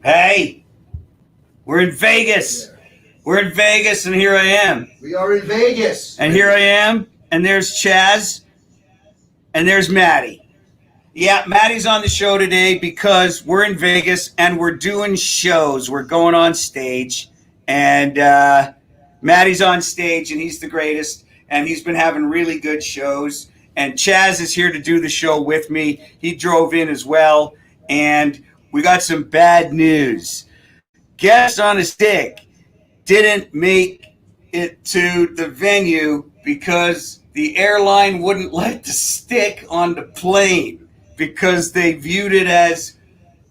Hey, we're in Vegas. We're in Vegas, and here I am. We are in Vegas. And here I am, and there's Chaz, and there's Maddie. Yeah, Maddie's on the show today because we're in Vegas and we're doing shows. We're going on stage, and Maddie's on stage, and he's the greatest, and he's been having really good shows. And Chaz is here to do the show with me. He drove in as well, and we got some bad news. Guest on a Stick didn't make it to the venue because the airline wouldn't let the stick on the plane because they viewed it as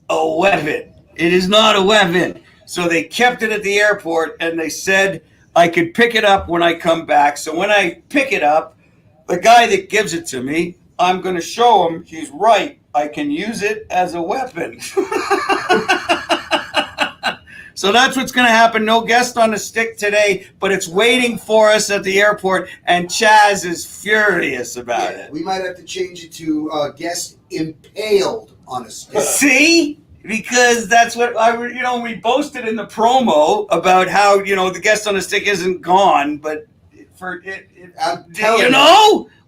a weapon. It is not a weapon. So they kept it at the airport, and they said I could pick it up when I come back. So when I pick it up, the guy that gives it to me, I'm going to show him he's right. I can use it as a weapon. So that's what's going to happen. No guest on the stick today, but it's waiting for us at the airport, and Chaz is furious about it. We might have to change it to guest impaled on a stick. See? Because that's what we boasted in the promo about how, the guest on the stick isn't gone, but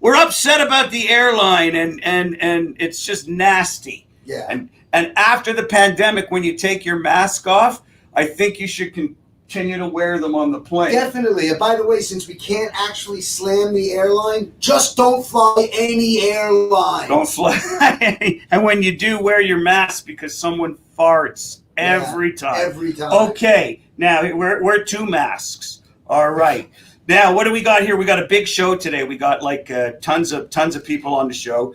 we're upset about the airline, and it's just nasty. Yeah. And after the pandemic, when you take your mask off, I think you should continue to wear them on the plane. Definitely. And by the way, since we can't actually slam the airline, just don't fly any airline. Don't fly. And when you do, wear your mask because someone farts every time. Every time. Okay. Now, we're two masks. All right. Now, what do we got here? We got a big show today. We got tons of people on the show.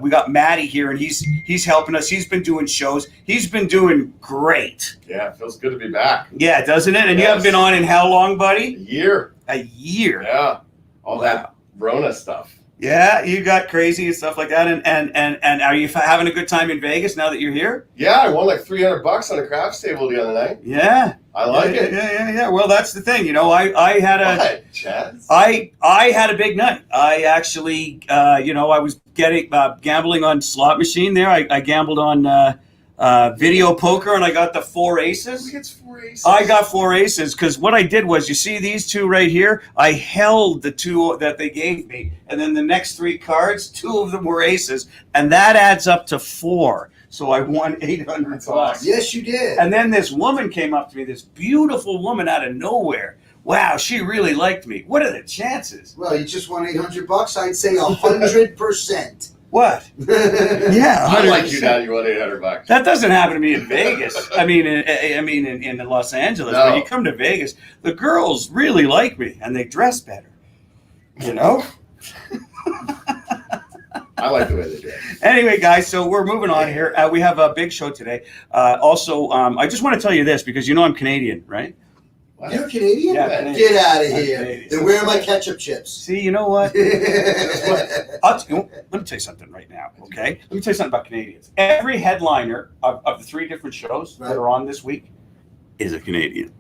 We got Maddie here, and he's helping us. He's been doing shows. He's been doing great. Yeah, it feels good to be back. Yeah, doesn't it? And You haven't been on in how long, buddy? A year. A year. Yeah. All that Rona stuff. Yeah, you got crazy and stuff like that. And are you having a good time in Vegas now that you're here? Yeah, I won like $300 on a craps table the other night. Yeah. I like it. Yeah. Well, that's the thing. I had a... What, Chaz? I had a big night. I actually, I was getting gambling on slot machine there. I gambled on video poker, and I got the 4 aces. Who gets 4 aces? I got 4 aces because what I did was, you see these two right here? I held the 2 that they gave me, and then the next 3 cards, 2 of them were aces, and that adds up to 4. So I won $800. Yes, you did. And then this woman came up to me, this beautiful woman out of nowhere. Wow, she really liked me. What are the chances? Well, you just won $800. I'd say 100%. What? Yeah, I like you now. You won $800. That doesn't happen to me in Vegas. I mean, in Los Angeles. No. When you come to Vegas, the girls really like me, and they dress better. I like the way they do it. Anyway, guys, so we're moving on here. We have a big show today. Also, I just want to tell you this because I'm Canadian, right? What? You're Canadian? Yeah, Canadian. Get out of I'm here. Canadian. Then where are my ketchup chips? See, you know what? Let me tell you something right now, okay? Let me tell you something about Canadians. Every headliner of the 3 different shows that are on this week is a Canadian.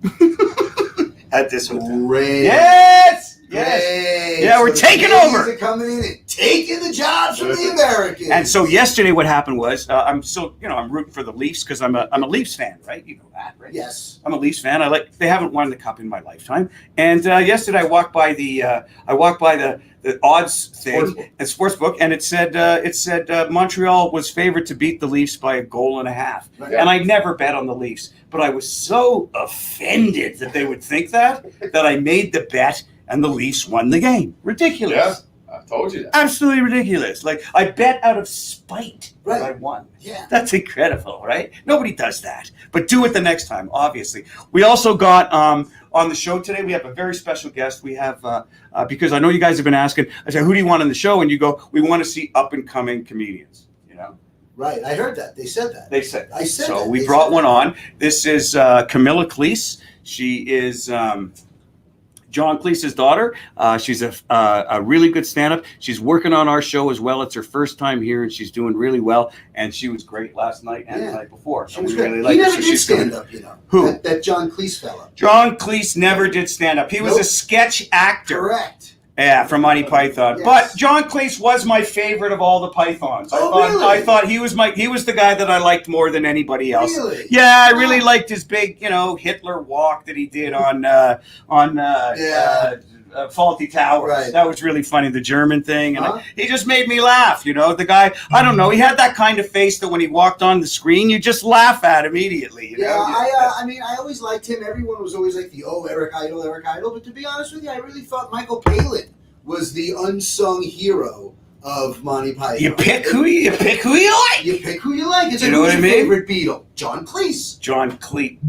At this hotel. Great. Yes! Great. Yeah, we're So taking the Canadians over. are coming in and taking the jobs from the Americans. And so yesterday, what happened was, I'm still, I'm rooting for the Leafs because I'm a Leafs fan, right? You know that, right? Yes. I'm a Leafs fan. They haven't won the cup in my lifetime. And yesterday, I walked by the odds thing at Sportsbook, and it said Montreal was favored to beat the Leafs by 1.5 goals. Right. And I never bet on the Leafs, but I was so offended that they would think that I made the bet, and the Leafs won the game. Ridiculous. Yeah, I told you that. Absolutely ridiculous. Like, I bet out of spite that I won. Yeah. That's incredible, right? Nobody does that. But do it the next time, obviously. We also got on the show today, we have a very special guest. We have, because I know you guys have been asking, I said, who do you want on the show? And you go, we want to see up-and-coming comedians, Right. I heard that. They said that. They said I said so that. we They brought said one that. on. This is Camilla Cleese. She is John Cleese's daughter. She's a really good stand-up. She's working on our show as well. It's her first time here, and she's doing really well. And she was great last night and the night before. So we really like He her. never So did she's stand doing- up, Who? That John Cleese fella. John Cleese never did stand-up. He was a sketch actor. Correct. Yeah, from Monty Python. Yes. But John Cleese was my favorite of all the Pythons. Really? I thought he was the guy that I liked more than anybody else. Really? Yeah, I really liked his big, Hitler walk that he did on Faulty Towers. Right. That was really funny, the German thing. And he just made me laugh, the guy, I don't know, he had that kind of face that when he walked on the screen, you just laugh at immediately. I always liked him. Everyone was always like Eric Idle. But to be honest with you, I really thought Michael Palin was the unsung hero of Monty Python. You pick who you like. You pick who you like. It's you know what I mean? Favorite Beatle, John Cleese. John Cleese.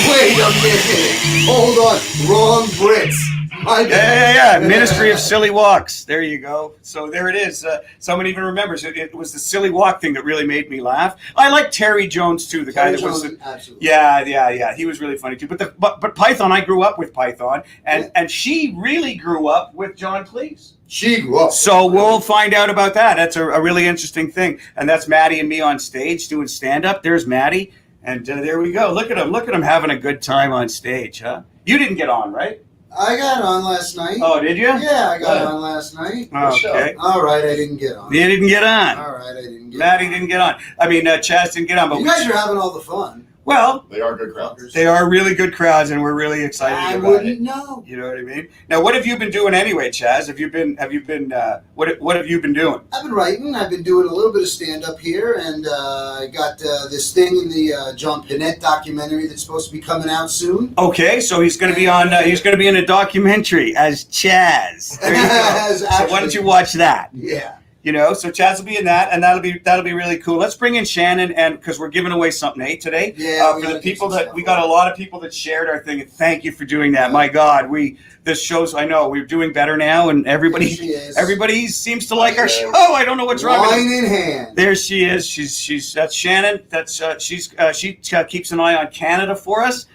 Wait a minute. Hold on. Wrong Brits. Yeah. Ministry of Silly Walks. There you go. So there it is. Someone even remembers it. It was the silly walk thing that really made me laugh. I like Terry Jones too. Terry Jones, absolutely. Yeah. He was really funny too. But Python, I grew up with Python, and she really grew up with John Cleese. She grew up. So we'll find out about that. That's a really interesting thing. And that's Maddie and me on stage doing stand-up. There's Maddie. And there we go. Look at him having a good time on stage, huh? You didn't get on, right? I got on last night. Oh, did you? Yeah, I got on last night. Okay. All right, I didn't get on. You didn't get on. All right, I didn't get Maddie on. didn't get on. I mean, Chaz didn't get on. But you guys are having all the fun. Well, they are good crowds. They are really good crowds, and we're really excited about it. I wouldn't know. You know what I mean? Now, what have you been doing anyway, Chaz? Have you been? What have you been doing? I've been writing. I've been doing a little bit of stand-up here, and I got this thing in the John Pinette documentary that's supposed to be coming out soon. Okay, so he's going to be on. He's going to be in a documentary as Chaz. There you go. So why don't you watch that? Yeah. So Chaz will be in that, and that'll be really cool. Let's bring in Shannon, and because we're giving away something today. Yeah. For the people we got a lot of people that shared our thing, and thank you for doing that. My God, this shows. I know we're doing better now, and everybody seems to like our show. I don't know what's wrong. Wine in hand. There she is. She's that's Shannon. That's she keeps an eye on Canada for us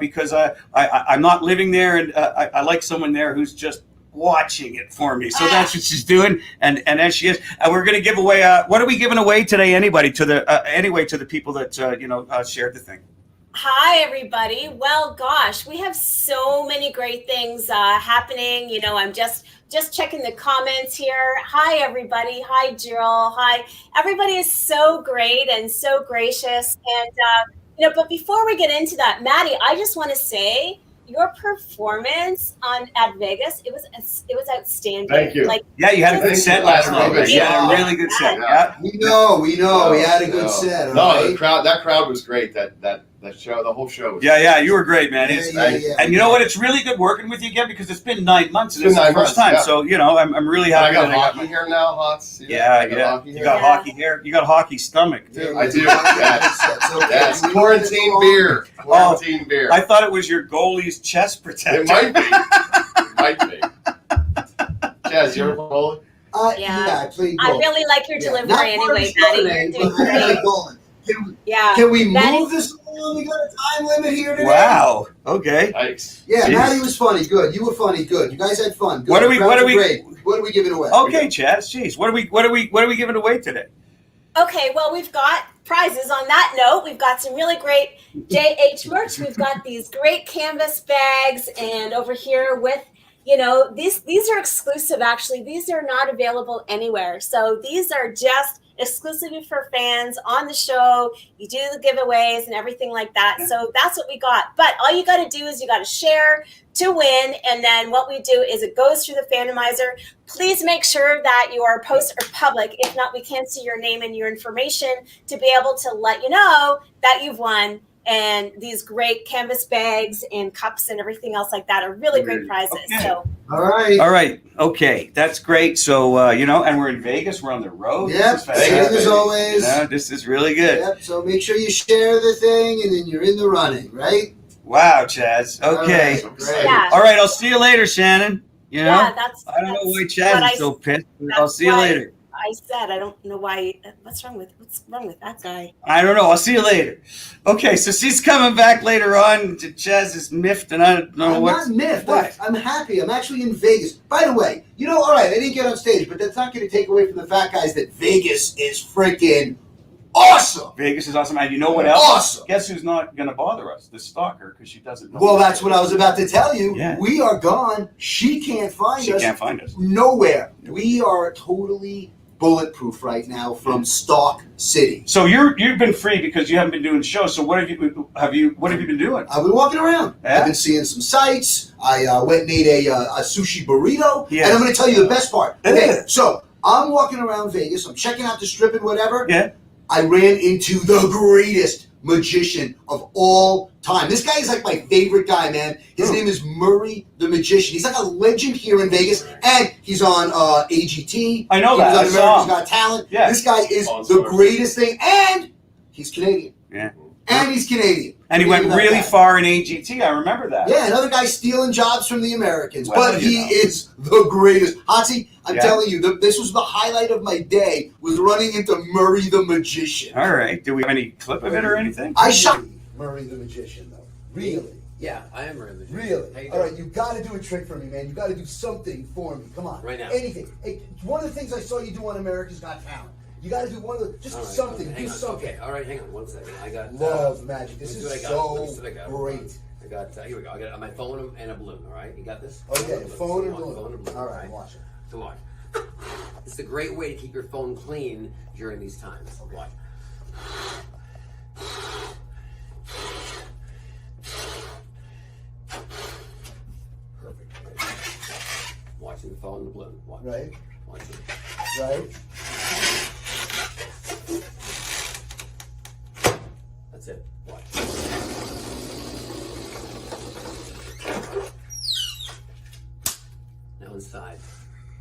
because I'm not living there, and I like someone there who's just watching it for me. So that's what she's doing, and as she is, we're going to give away. What are we giving away today? Anybody to the people that shared the thing. Hi, everybody. Well, gosh, we have so many great things happening. I'm just checking the comments here. Hi, everybody. Hi, Jill. Hi. Everybody is so great and so gracious. And, but before we get into that, Maddie, I just want to say your performance at Vegas, it was outstanding. Thank you. You had a good set last night. Yeah, a really good set. Yeah. We know. We had a good set. No, that crowd was great. That show, the whole show was great. You were great, man. And you know what? It's really good working with you again because it's been 9 months. It's the first time. Yeah. So, I'm really happy. I got hockey hair now, Hotz. You got hockey hair. You got hockey stomach, too. I do. Yes. Quarantine beer. Beer. I thought it was your goalie's chest protector. It might be. Chaz, you ever goalie? I played goal. I really like your delivery anyway, Maddie. Can we move this along? We got a time limit here today. Wow. Okay. Nice. Yeah, Maddie was funny. Good. You were funny. Good. You guys had fun. Good. What are we giving away? Okay, Chaz. Jeez. What are we giving away today? Okay, well, we've got prizes on that note. We've got some really great JH merch. We've got these great canvas bags, and over here with these are exclusive. Actually, these are not available anywhere. So these are just exclusively for fans on the show. You do the giveaways and everything like that. So that's what we got. But all you got to do is you got to share to win. And then what we do is it goes through the Fandomizer. Please make sure that your posts are public. If not, we can't see your name and your information to be able to let you know that you've won. And these great canvas bags and cups and everything else like that are really great prizes. Okay. So, all right. Okay. That's great. So, and we're in Vegas. We're on the road. Yep. Same as always. This is really good. Yep. So make sure you share the thing and then you're in the running, right? Wow, Chaz. Okay. All right. I'll see you later, Shannon. I don't know why Chaz is so pissed. I'll see you later. I said, I don't know why. What's wrong with that guy? I don't know. I'll see you later. Okay, so she's coming back later on. Chaz is miffed, and I don't know what's... I'm not miffed. What? I'm happy. I'm actually in Vegas. By the way, all right, I didn't get on stage, but that's not going to take away from the fact, guys, that Vegas is freaking awesome. Vegas is awesome. And you know what else? Awesome. Guess who's not going to bother us? The stalker, because she doesn't know. Well, that's what I was about to tell you. Yeah. We are gone. She can't find us. She can't find us. Nowhere. We are totally bulletproof right now from Stalk City. So you've been free because you haven't been doing shows. So what have you been doing? I've been walking around. Yeah? I've been seeing some sights. I went and ate a sushi burrito. Yeah. And I'm going to tell you the best part. Yeah. Okay, so I'm walking around Vegas. I'm checking out the strip and whatever. Yeah. I ran into the greatest magician of all time. This guy is like my favorite guy, man. His name is Murray the Magician. He's like a legend here in Vegas, and he's on AGT. I know he that. was on I saw America's him. Got Talent. Yeah. This guy is On the Star. greatest thing, and he's Canadian. Yeah. And he's Canadian. And he Think went about really that. far in AGT. I remember that. Yeah, another guy stealing jobs from the Americans. Well, but you he know. is the greatest. Hotzi, I'm Yeah. telling you, this was the highlight of my day, was running into Murray the Magician. All right. Do we have any clip of it or anything? I shot Murray the Magician, though. Really? Yeah, I am Murray the Magician. Really? How you All doing? right, you got to do a trick for me, man. You got to do something for me. Come on. Right now. Anything. Hey, one of the things I saw you do on America's Got Talent. You got to do one of the, just All right, something. hang Do on. something. Okay, all right, hang on 1 second. I got Love magic. This let me see is what I got. Let me see so what I got. great. I got here we go. I got my phone and a balloon. All right, you got this? Okay, phone and Phone balloon. and balloon. All right, watch it. So watch. It's a great way to keep your phone clean during these times. Watch. Perfect. Watching the phone and the balloon. Watch. Right? Watch it. Right? That's it. Watch. Now inside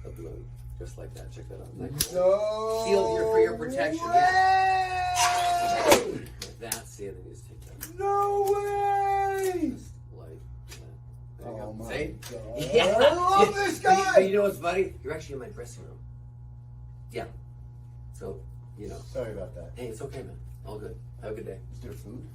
the balloon, just like that. Check that out. Like No. Shield here for your protection. Way! Like that. See, then you just take that. No way! Just like that. There you Oh go. my See? God. Yeah. I love this But guy! you know what's funny? You're actually in my dressing room. Yeah. So, you know. Sorry about that. Hey, it's okay, man. All good. Have a good day. Is there food?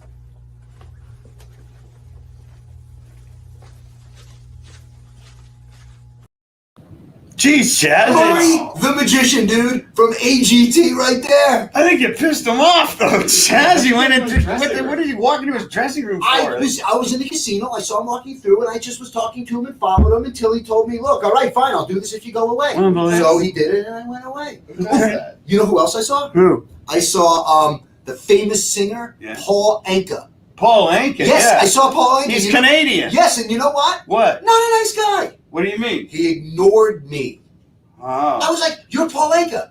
Jeez, Chaz. Murray the Magician, dude, from AGT right there. I think you pissed him off, though, Chaz. You went into Dressing what did he walk into his dressing room for? I was in the casino. I saw him walking through, and I just was talking to him and followed him until he told me, "Look, all right, fine, I'll do this if you go away." Unbelievable. So he did it, and I went away. Who does that? You know who else I saw? Who? I saw the famous singer Yeah. Paul Anka. Paul Anka. Yes, yeah. I saw Paul Anka. He's You know- Canadian. Yes, and you know what? What? Not a nice guy. What do you mean? He ignored me. I Oh. was like, "You're Paul Anka."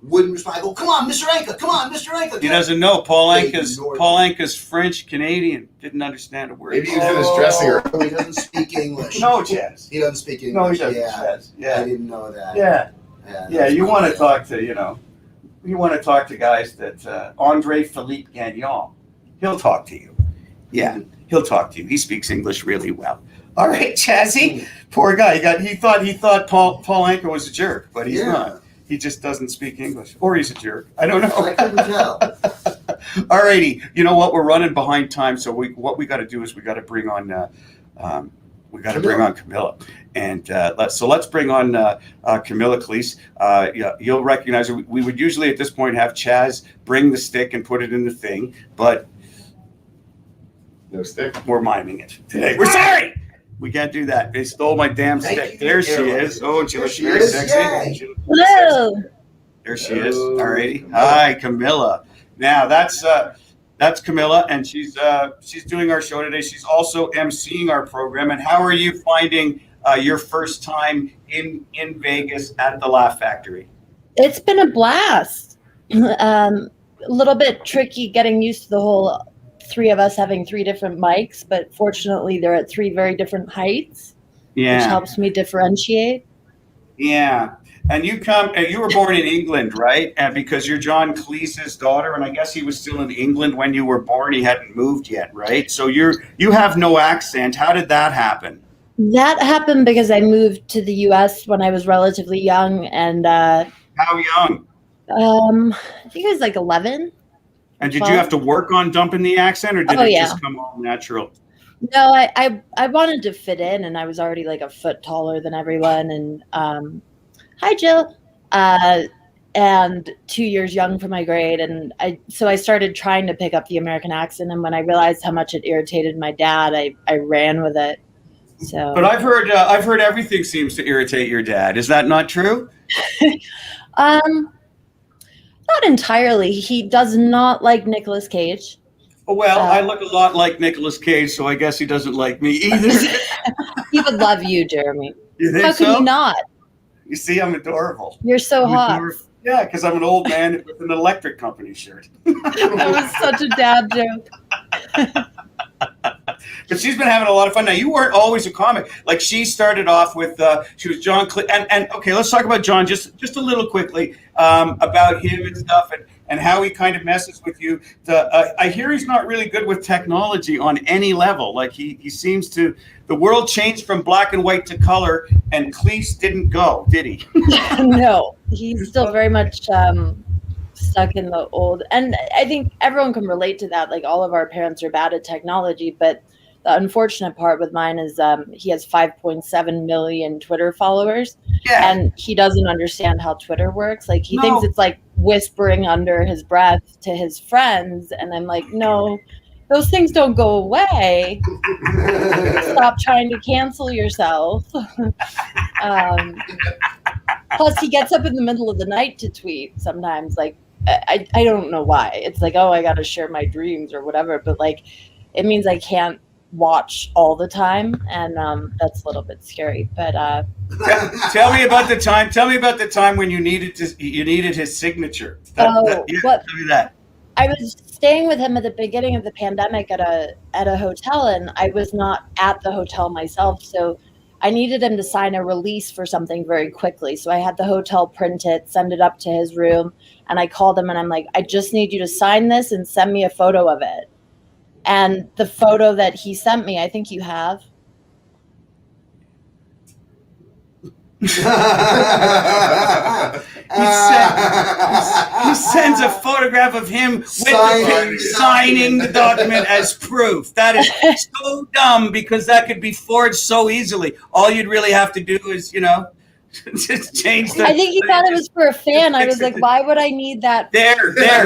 Wouldn't respond. I go, "Come on, Mr. Anka. Come on, Mr. Anka." He doesn't know. Paul They Anka's ignored French Canadian. Didn't understand a word. Maybe he's in his dressing room. He doesn't speak English. No, Chaz. He doesn't speak English. No, he doesn't. Yeah. Chaz. I Yeah. didn't know that. Yeah. Yeah. Yeah. You want to talk to you want to talk to guys that Andre Philippe Gagnon. He'll talk to you. Yeah, he'll talk to you. He speaks English really well. All right, Chazzy. Poor guy. He thought Paul Anka was a jerk, but he's Yeah. not. He just doesn't speak English, or he's a jerk. I don't know. I couldn't tell. All righty. You know what? We're running behind time, so what we got to do is we got to bring on Camilla, and let's bring on Camilla Cleese. Yeah, you'll recognize her. We would usually at this point have Chaz bring the stick and put it in the thing, but No stick. we're miming it today. We're sorry. We can't do that. They stole my damn Thank stick. you. There she Here, is. Oh, and she there looks she very is. sexy. Yay. She looks Hello. There she is. Hello, All righty. Camilla. Hi, Camilla. Now that's Camilla, and she's doing our show today. She's also emceeing our program. And how are you finding your first time in Vegas at the Laugh Factory? It's been a blast. A little bit tricky getting used to the whole three of us having three different mics, but fortunately they're at three very different heights, which Yeah, helps me differentiate. yeah. And you were born in England, right? Because you're John Cleese's daughter, and I guess he was still in England when you were born. He hadn't moved yet, right? So you have no accent. How did that happen? That happened because I moved to the US when I was relatively young, and How young? I think I was like 11. And did you have to work on dumping the accent, or did Oh, it yeah. just come all natural? No, I wanted to fit in, and I was already like a foot taller than everyone. And hi, Jill. and 2 years young for my grade. And so I started trying to pick up the American accent. And when I realized how much it irritated my dad, I ran with it. So, But I've heard everything seems to irritate your dad. Is that not true? Not entirely. He does not like Nicolas Cage. Well, I look a lot like Nicolas Cage, so I guess he doesn't like me either. He would love you, Jeremy. You think How so? could he not? You see, I'm adorable. You're so hot. Yeah, because I'm an old man with an electric company shirt. That was such a dad joke. But she's been having a lot of fun. Now, you weren't always a comic. Like, she started off with, she was John Cleese. And okay, let's talk about John just a little quickly, about him and stuff and how he kind of messes with you. I hear he's not really good with technology on any level. Like, he seems to, the world changed from black and white to color, and Cleese didn't go, did he? No, he's still very much stuck in the old. And I think everyone can relate to that. Like, all of our parents are bad at technology, but the unfortunate part with mine is he has 5.7 million Twitter followers, and he doesn't understand how Twitter works. Like, he thinks it's like whispering under his breath to his friends, and I'm like, no, those things don't go away. Stop trying to cancel yourself. Plus, he gets up in the middle of the night to tweet sometimes. Like, I don't know why. It's like, oh, I got to share my dreams or whatever. But, like, it means I can't watch all the time, and that's a little bit scary. But tell me about the time. Tell me about the time when you needed his signature. Tell me that. I was staying with him at the beginning of the pandemic at a hotel, and I was not at the hotel myself, so I needed him to sign a release for something very quickly. So I had the hotel print it, send it up to his room, and I called him and I'm like, I just need you to sign this and send me a photo of it. And the photo that he sent me, I think you have. He sends a photograph of him with signing the document as proof. That is so dumb, because that could be forged so easily. All you'd really have to do is, just change the. I think he thought it was for a fan. I was like, why would I need that? There,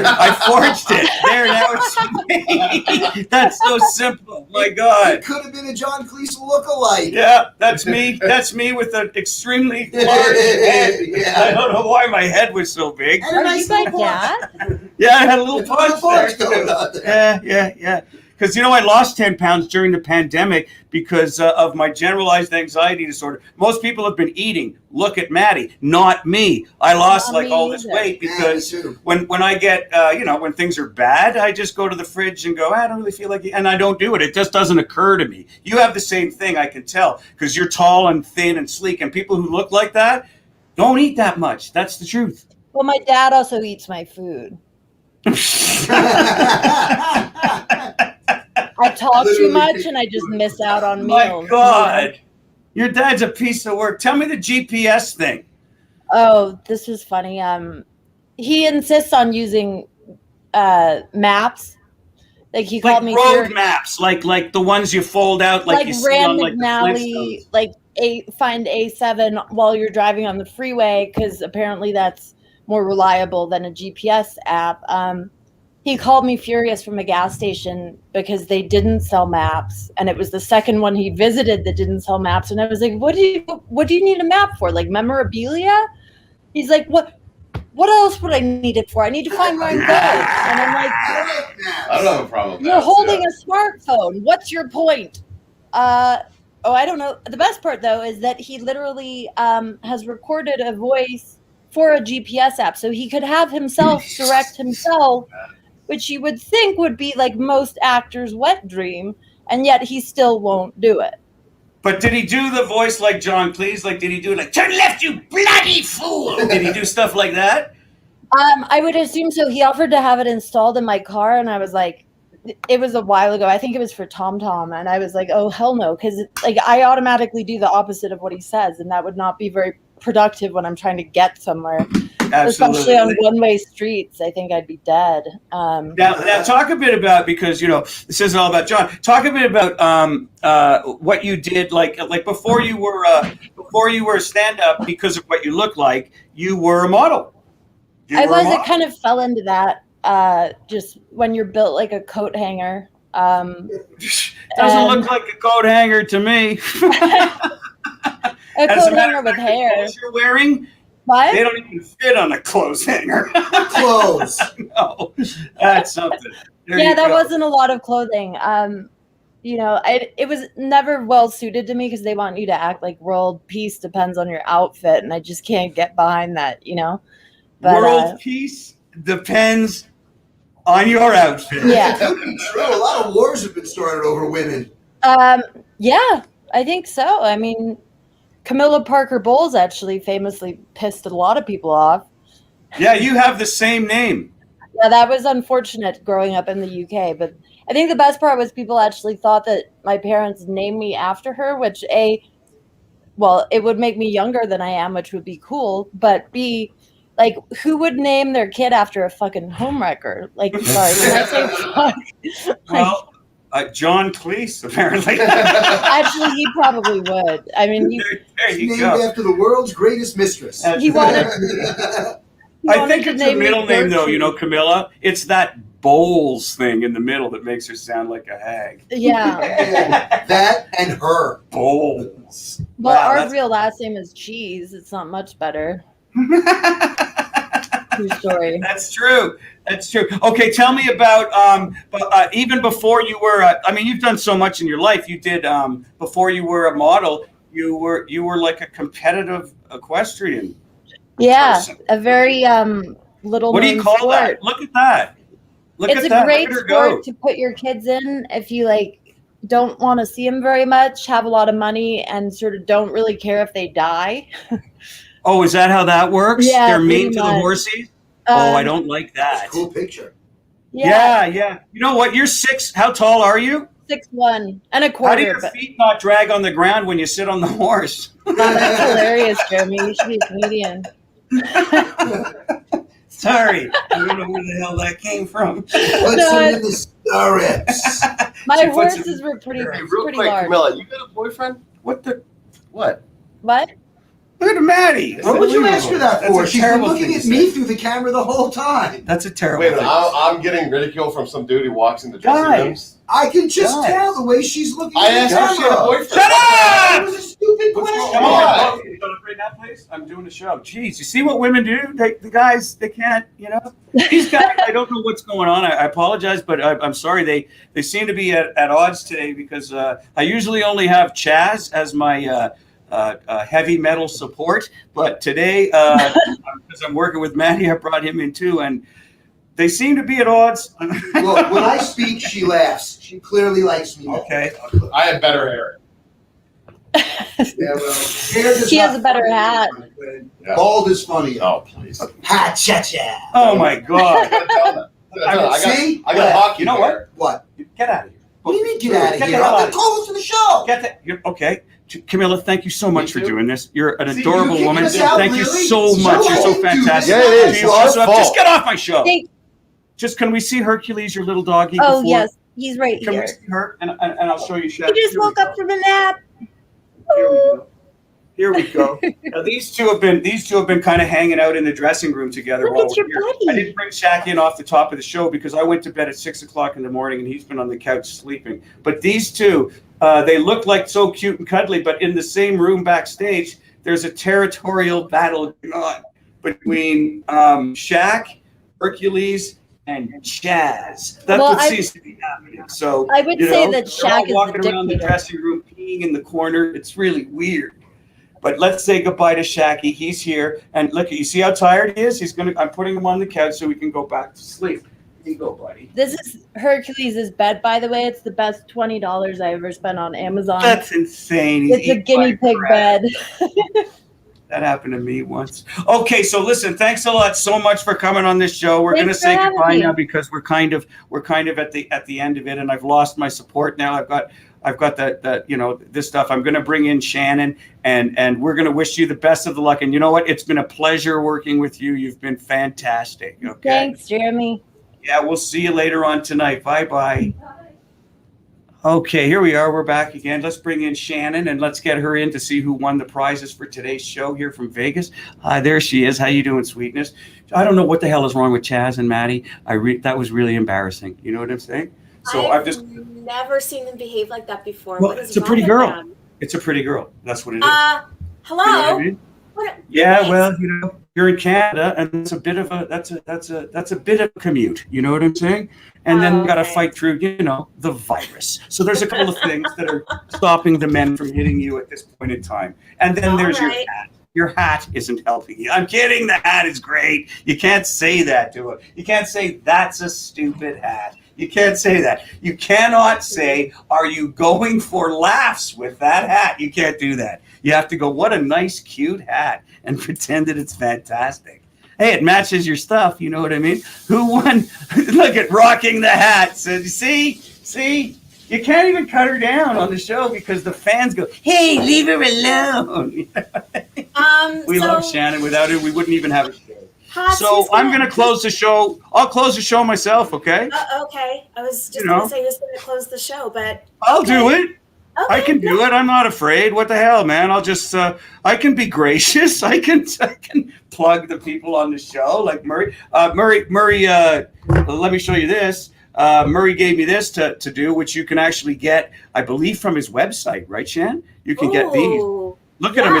I forged it. There, now it's me. That's so simple. My God. It could have been a John Cleese lookalike. Yeah, that's me. That's me with an extremely large head. Yeah. I don't know why my head was so big. And a nice my little dad? Yeah, I had a little punch there. Yeah. Because, I lost 10 pounds during the pandemic because of my generalized anxiety disorder. Most people have been eating. Look at Maddie, not me. I lost all this weight because when I get, when things are bad, I just go to the fridge and go, I don't really feel like it. And I don't do it. It just doesn't occur to me. You have the same thing, I can tell, because you're tall and thin and sleek. And people who look like that don't eat that much. That's the truth. Well, my dad also eats my food. I talk too much and I just miss out on meals. My God. Your dad's a piece of work. Tell me the GPS thing. Oh, this was funny. He insists on using maps. Like, he called me road maps, like the ones you fold out, like you see on McNally, find A7 while you're driving on the freeway, because apparently that's more reliable than a GPS app. He called me furious from a gas station because they didn't sell maps, and it was the second one he visited that didn't sell maps. And I was like, "What do you need a map for? Like memorabilia?" He's like, "What else would I need it for? I need to find where I'm going." And I'm like, I don't have a problem with that. "You're holding a smartphone. What's your point?" I don't know. The best part, though, is that he literally has recorded a voice for a GPS app, so he could have himself direct himself, which you would think would be like most actors' wet dream, and yet he still won't do it. But did he do the voice like John Cleese? Like, did he do like, "Turn left, you bloody fool"? Did he do stuff like that? I would assume so. He offered to have it installed in my car, and I was like, it was a while ago. I think it was for TomTom, and I was like, oh, hell no, because I automatically do the opposit of what he says, and that would not be very productive when I'm trying to get somewhere. Absolutely. Especially on one-way streets. I think I'd be dead. Now talk a bit about, because this isn't all about John. Talk a bit about what you did, like before you were a stand-up. Because of what you look like, you were a model. I was. It kind of fell into that. Just when you're built like a coat hanger. Doesn't look like a coat hanger to me. A coat hanger with hair. The clothes you're wearing, what? They don't even fit on a clothes hanger. Clothes. No, that's something. That wasn't a lot of clothing. It was never well suited to me because they want you to act like world peace depends on your outfit, and I just can't get behind that, But, world peace depends on your outfit. Yeah. True. A lot of wars have been started over women. Yeah, I think so. I mean, Camilla Parker Bowles actually famously pissed a lot of people off. Yeah, you have the same name. Yeah, that was unfortunate growing up in the UK, but I think the best part was people actually thought that my parents named me after her, which it would make me younger than I am, which would be cool, but B, like, who would name their kid after a fucking homewrecker? Like, sorry, can I say fuck? Well, John Cleese, apparently. Actually, he probably would. I mean, there you Named go. after the world's greatest mistress. He wanted. I think it's a middle name, though, Camilla. It's that Bowles thing in the middle that makes her sound like a hag. Yeah. That and her. Bowles. Well, our real last name is Cheese. It's not much better. True story. That's true. Okay, tell me about even before you were. You've done so much in your life. You did before you were a model. You were like a competitive equestrian. Yeah, person. a very little. What do you call sport. that? Look at that. It's a great sport to put your kids in if you don't want to see them very much, have a lot of money, and sort of don't really care if they die. Oh, is that how that works? Yeah, They're mean pretty to much. the horses? I don't like that. That's a cool picture. Yeah. You know what? You're 6. How tall are you? 6'1" and a quarter. How do your feet not drag on the ground when you sit on the horse? That's hilarious, Jeremy. You should be a comedian. Sorry. I don't know where the hell that came from. Put some in the stirrups. My horses were pretty Hey, real pretty quick, large. Camilla, you got a boyfriend? What? What? Look at Maddie. What would you ask her that for? That's a She's been terrible looking thing at to me say. through the camera the whole time. That's a terrible Wait a thing. minute, I'm getting ridicule from some dude who walks in the dressing Guys. rooms. I can just Guys. tell the way she's looking I at asked the her if she had a camera. boyfriend. Shut That up! was a stupid What's question. going on? on? You gonna bring that place? I'm doing a show. Jeez, you see what women do? The guys, they can't, These guys, I don't know what's going on. I apologize, but I'm sorry. They seem to be at odds today because I usually only have Chaz as my heavy metal support, but today, because I'm working with Maddie, I brought him in too, and they seem to be at odds. Look, when I speak, she laughs. She clearly likes me. Okay. I have better hair. Yeah, well, hair does She has not a better funny, hat. my friend. Yeah. Bald is funny. Oh, please. Ha cha cha. Oh my God. See? I got hockey You know hair. What? Get out of here. What do you mean get out of Get the here? hell I'm out the of co-host of the show. Get that. Okay. Camilla, thank you so much for too. doing this. You're an See, adorable you woman. kicking us out, Thank you really? so much. You're so fantastic. Yeah, it is. You It's also our have- just fault. get off my show. Thank- Just can we see Hercules, your little doggy? Oh, before? yes. He's right Can here. we see her? And I'll show you. He just woke up from a nap. Here we go. Now, these two have been kind of hanging out in the dressing room together. Look while at we're your here. buddy. I didn't bring Shaq in off the top of the show because I went to bed at 6:00 in the morning and he's been on the couch sleeping. But these two, they look like so cute and cuddly, but in the same room backstage, there's a territorial battle going on between Shaq, Hercules, and Chaz. That's Well, what seems to be happening. So I would say that they're all Shaq is walking the around the dictator. dressing room, peeing in the corner. It's really weird. But let's say goodbye to Shaqy. He's here, and look, you see how tired he is. I'm putting him on the couch so we can go back to sleep. Here you go, buddy. This is Hercules' bed, by the way. It's the best $20 I ever spent on Amazon. That's insane. He's It's a eating guinea my pig crap. bed. That happened to me once. Okay, so listen, thanks a lot so much for coming on this show. We're going to Thanks say for having goodbye me. now because we're kind of at the end of it, and I've lost my support now. I've got that this stuff. I'm going to bring in Shannon, and we're going to wish you the best of the luck. And you know what? It's been a pleasure working with you. You've been fantastic. Okay. Thanks, Jeremy. Yeah, we'll see you later on tonight. Bye bye. Okay, here we are. We're back again. Let's bring in Shannon and let's get her in to see who won the prizes for today's show here from Vegas. Hi, there she is. How you doing, sweetness? I don't know what the hell is wrong with Chaz and Maddie. That was really embarrassing. You know what I'm saying? So I've just never seen them behave like that before. Well, it's a pretty girl. It's a pretty girl. That's what it is. Hello. You know what I mean? Yeah, well, you know, you're in Canada, and it's a bit of a that's a bit of a commute. You know what I'm saying? And then we got to fight through, you know, the virus. So there's a couple of things that are stopping the men from hitting you at this point in time. And then there's your hat. Your hat isn't helping you. I'm kidding. The hat is great. You can't say that to it. You can't say that's a stupid hat. You can't say that. You cannot say, are you going for laughs with that hat? You can't do that. You have to go, what a nice, cute hat, and pretend that it's fantastic. Hey, it matches your stuff. You know what I mean? Who won? Look at rocking the hat. So, see? You can't even cut her down on the show because the fans go, hey, leave her alone. We love Shannon. Without her, we wouldn't even have a show. So I'm going to close the show. I'll close the show myself, okay? Okay. I was just going to say who's going to close the show, but... I'll do it. Okay, I can do it. I'm not afraid. What the hell, man? I'll just, I can be gracious. I can plug the people on the show, like Murray. Murray, let me show you this. Murray gave me this to do, which you can actually get, I believe, from his website, right, Shan? You can get these. Look at him.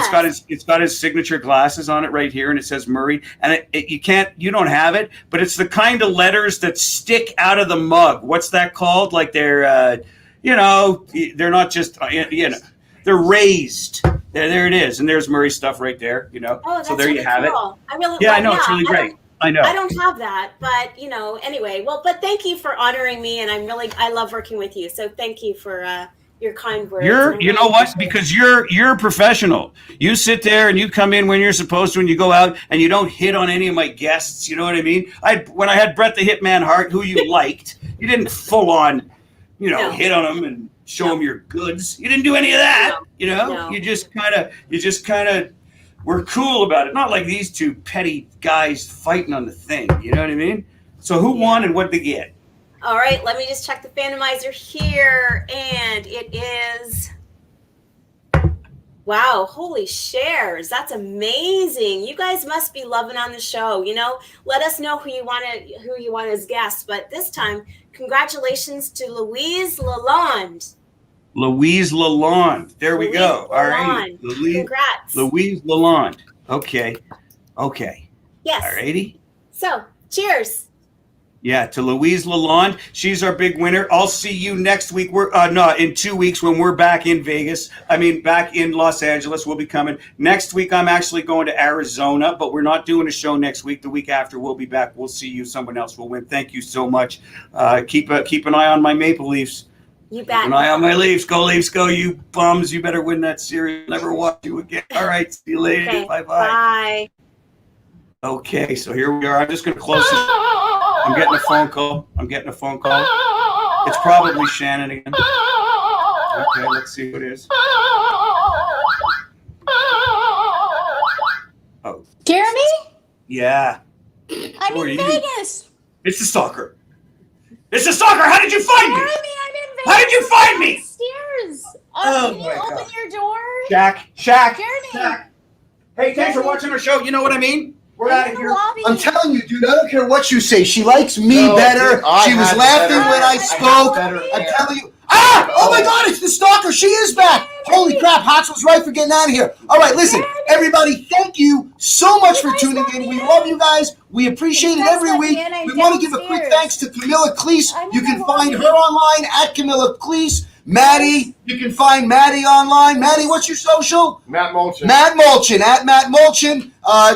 It's got his signature glasses on it right here, and it says Murray. And you don't have it, but it's the kind of letters that stick out of the mug. What's that called? Like they're, they're not just, they're raised. There it is. And there's Murray's stuff right there, so there you have it. I know. It's really great. I know. I don't have that, but anyway, but thank you for honoring me. And I love working with you. So thank you for, your kind words. You know what? Because you're a professional. You sit there and you come in when you're supposed to, and you go out and you don't hit on any of my guests. You know what I mean? When I had Bret the Hitman Hart, who you liked, you didn't full on, hit on him and show him your goods. You didn't do any of that. No. You just kind of were cool about it. Not like these two petty guys fighting on the thing. You know what I mean? So who won and what they get? All right, let me just check the Fandomizer here, and it is, wow, holy shares. That's amazing. You guys must be loving on the show. Let us know who you want as guests. But this time, congratulations to Louise Lalonde. Louise Lalonde. There we go. All right. Congrats. Louise Lalonde. Okay. Yes. All righty. So, cheers. Yeah, to Louise Lalonde. She's our big winner. I'll see you next week. In 2 weeks when we're back in Vegas. Back in Los Angeles. We'll be coming. Next week, I'm actually going to Arizona, but we're not doing a show next week. The week after, we'll be back. We'll see you. Someone else will win. Thank you so much. Keep an eye on my Maple Leafs. You bet. Keep an eye on my Leafs. Go Leafs, go, you bums. You better win that series. Never watch you again. All right, see you later. Okay. Bye-bye. Bye. Okay, so here we are. I'm just going to close this. I'm getting a phone call. It's probably Shannon again. Okay, let's see who it is. Oh. Jeremy? Yeah. I'm in Vegas. It's the stalker. How did you find me? Jeremy, I'm in Vegas. How did you find me? Upstairs. Oh, can you open your door? Shaq. Jeremy. Hey, thanks for watching our show. You know what I mean? We're out of here. I'm telling you, dude, I don't care what you say. She likes me better. She was laughing when I spoke. I'm telling you. Oh my God, it's the stalker. She is back. Holy crap, Hotz was right for getting out of here. All right, listen, everybody, thank you so much for tuning in. We love you guys. We appreciate it every week. We want to give a quick thanks to Camilla Cleese. You can find her online at Camilla Cleese. Maddie, you can find Maddie online. Maddie, what's your social? Matt Molchen. Matt Molchen, at Matt Molchen.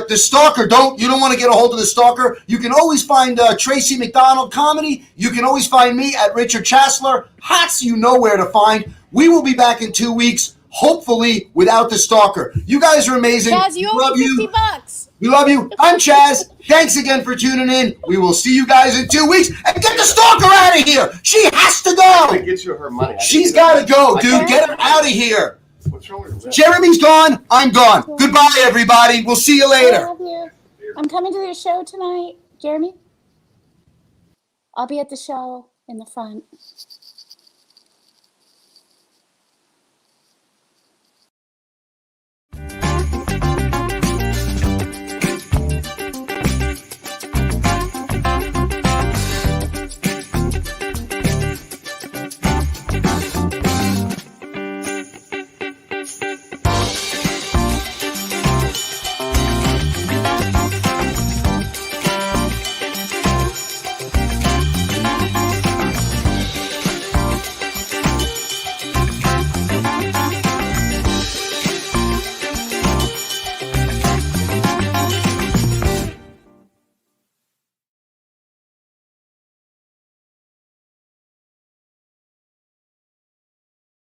The stalker, you don't want to get a hold of the stalker. You can always find Tracy McDonald Comedy. You can always find me at Richard Chasler. Hotz, you know where to find. We will be back in 2 weeks, hopefully without the stalker. You guys are amazing. Chaz, you owe me $50. We love you. I'm Chaz. Thanks again for tuning in. We will see you guys in 2 weeks. And get the stalker out of here. She has to go. Get you her money. She's got to go, dude. Get her out of here. What's wrong with you? Jeremy's gone. I'm gone. Goodbye, everybody. We'll see you later. I love you. I'm coming to the show tonight. Jeremy? I'll be at the show in the front.